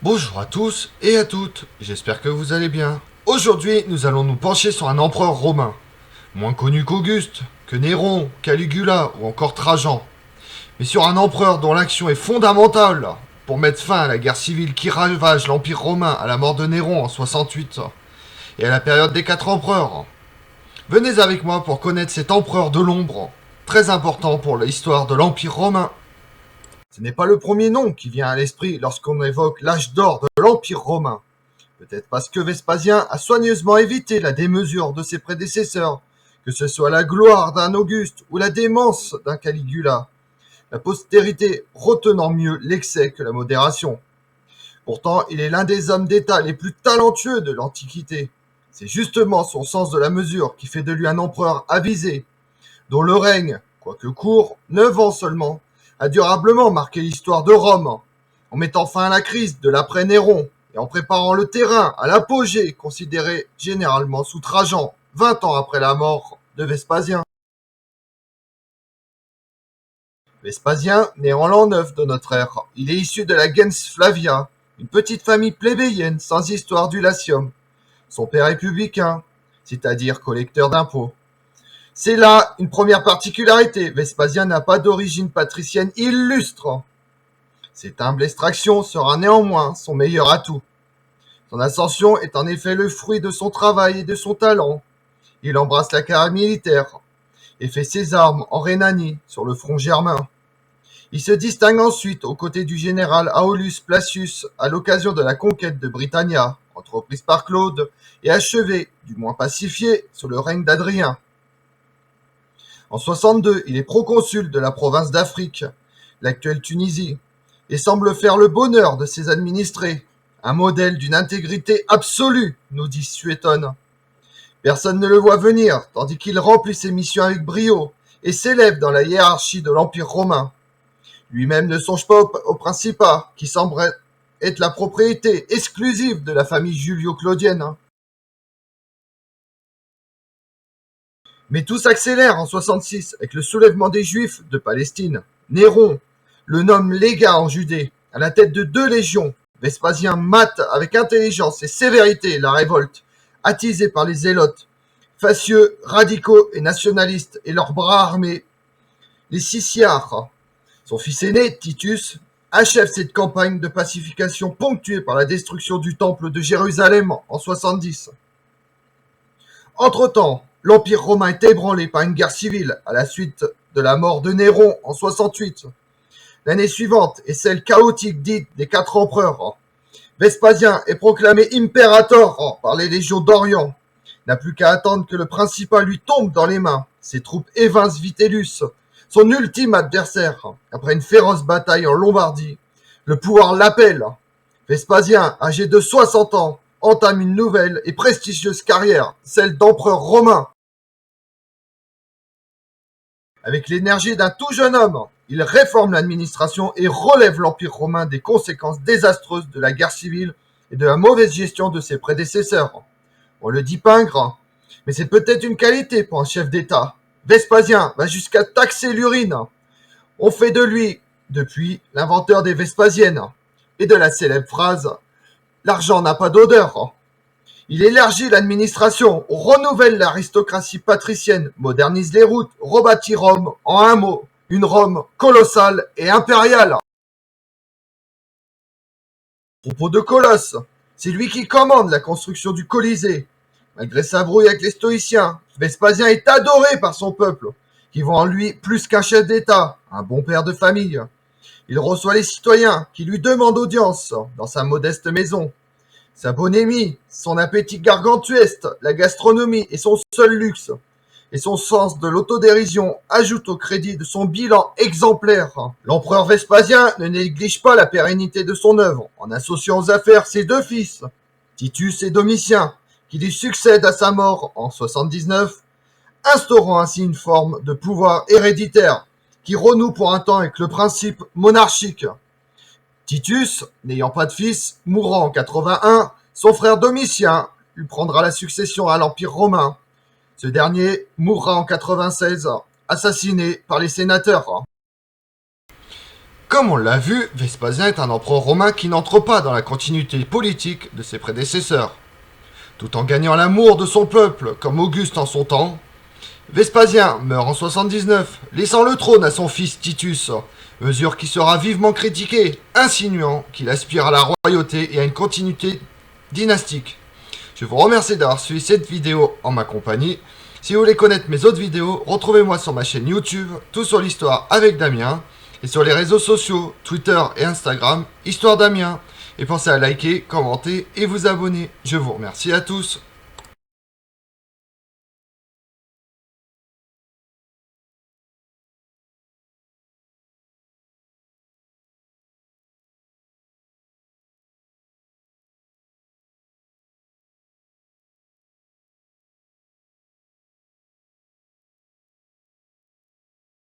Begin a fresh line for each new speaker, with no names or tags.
Bonjour à tous et à toutes, j'espère que vous allez bien. Aujourd'hui, nous allons nous pencher sur un empereur romain, moins connu qu'Auguste, que Néron, Caligula ou encore Trajan, mais sur un empereur dont l'action est fondamentale pour mettre fin à la guerre civile qui ravage l'Empire romain à la mort de Néron en 68 et à la période des 4 empereurs. Venez avec moi pour connaître cet empereur de l'ombre, très important pour l'histoire de l'Empire romain. Ce n'est pas le premier nom qui vient à l'esprit lorsqu'on évoque l'âge d'or de l'Empire romain. Peut-être parce que Vespasien a soigneusement évité la démesure de ses prédécesseurs, que ce soit la gloire d'un Auguste ou la démence d'un Caligula, la postérité retenant mieux l'excès que la modération. Pourtant, il est l'un des hommes d'État les plus talentueux de l'Antiquité. C'est justement son sens de la mesure qui fait de lui un empereur avisé, dont le règne, quoique court, 9 ans seulement, a durablement marqué l'histoire de Rome, en mettant fin à la crise de l'après-Néron et en préparant le terrain à l'apogée considéré généralement sous Trajan, 20 ans après la mort de Vespasien. Vespasien, né en l'an 9 de notre ère, il est issu de la gens Flavia, une petite famille plébéienne sans histoire du Latium. Son père est publicain, c'est-à-dire collecteur d'impôts. C'est là une première particularité. Vespasien n'a pas d'origine patricienne illustre. Cette humble extraction sera néanmoins son meilleur atout. Son ascension est en effet le fruit de son travail et de son talent. Il embrasse la carrière militaire et fait ses armes en Rhénanie, sur le front germain. Il se distingue ensuite aux côtés du général Aulus Placius à l'occasion de la conquête de Britannia, entreprise par Claude et achevée, du moins pacifiée, sous le règne d'Adrien. En 62, il est proconsul de la province d'Afrique, l'actuelle Tunisie, et semble faire le bonheur de ses administrés, un modèle d'une intégrité absolue, nous dit Suétone. Personne ne le voit venir, tandis qu'il remplit ses missions avec brio et s'élève dans la hiérarchie de l'Empire romain. Lui-même ne songe pas au principat, qui semble être la propriété exclusive de la famille Julio-Claudienne. Mais tout s'accélère en 66 avec le soulèvement des Juifs de Palestine. Néron le nomme légat en Judée, à la tête de 2 légions. Vespasien mate avec intelligence et sévérité la révolte, attisée par les zélotes, facieux, radicaux et nationalistes, et leurs bras armés, les Siciares. Son fils aîné, Titus, achève cette campagne de pacification ponctuée par la destruction du temple de Jérusalem en 70. Entre-temps, l'Empire romain est ébranlé par une guerre civile à la suite de la mort de Néron en 68. L'année suivante est celle chaotique dite des 4 empereurs. Vespasien est proclamé imperator par les légions d'Orient. N'a plus qu'à attendre que le principat lui tombe dans les mains. Ses troupes évincent Vitellus, son ultime adversaire. Après une féroce bataille en Lombardie, le pouvoir l'appelle. Vespasien, âgé de 60 ans, entame une nouvelle et prestigieuse carrière, celle d'empereur romain. Avec l'énergie d'un tout jeune homme, il réforme l'administration et relève l'Empire romain des conséquences désastreuses de la guerre civile et de la mauvaise gestion de ses prédécesseurs. On le dit pingre, mais c'est peut-être une qualité pour un chef d'État. Vespasien va jusqu'à taxer l'urine. On fait de lui, depuis, l'inventeur des Vespasiennes et de la célèbre phrase « L'argent n'a pas d'odeur ». Il élargit l'administration, renouvelle l'aristocratie patricienne, modernise les routes, rebâtit Rome, en un mot, une Rome colossale et impériale. Propos de Colosse, c'est lui qui commande la construction du Colisée. Malgré sa brouille avec les stoïciens, Vespasien est adoré par son peuple, qui voit en lui plus qu'un chef d'État, un bon père de famille. Il reçoit les citoyens qui lui demandent audience dans sa modeste maison. Sa bonémie, son appétit gargantuesque, la gastronomie et son seul luxe, et son sens de l'autodérision ajoutent au crédit de son bilan exemplaire. L'empereur Vespasien ne néglige pas la pérennité de son œuvre, en associant aux affaires ses 2 fils, Titus et Domitien, qui lui succèdent à sa mort en 79, instaurant ainsi une forme de pouvoir héréditaire qui renoue pour un temps avec le principe monarchique. Titus, n'ayant pas de fils, mourant en 81, son frère Domitien lui prendra la succession à l'Empire romain. Ce dernier mourra en 96, assassiné par les sénateurs. Comme on l'a vu, Vespasien est un empereur romain qui n'entre pas dans la continuité politique de ses prédécesseurs. Tout en gagnant l'amour de son peuple, comme Auguste en son temps, Vespasien meurt en 79, laissant le trône à son fils Titus, mesure qui sera vivement critiquée, insinuant qu'il aspire à la royauté et à une continuité dynastique. Je vous remercie d'avoir suivi cette vidéo en ma compagnie. Si vous voulez connaître mes autres vidéos, retrouvez-moi sur ma chaîne YouTube, Tout sur l'Histoire avec Damien, et sur les réseaux sociaux, Twitter et Instagram, Histoire Damien. Et pensez à liker, commenter et vous abonner. Je vous remercie à tous.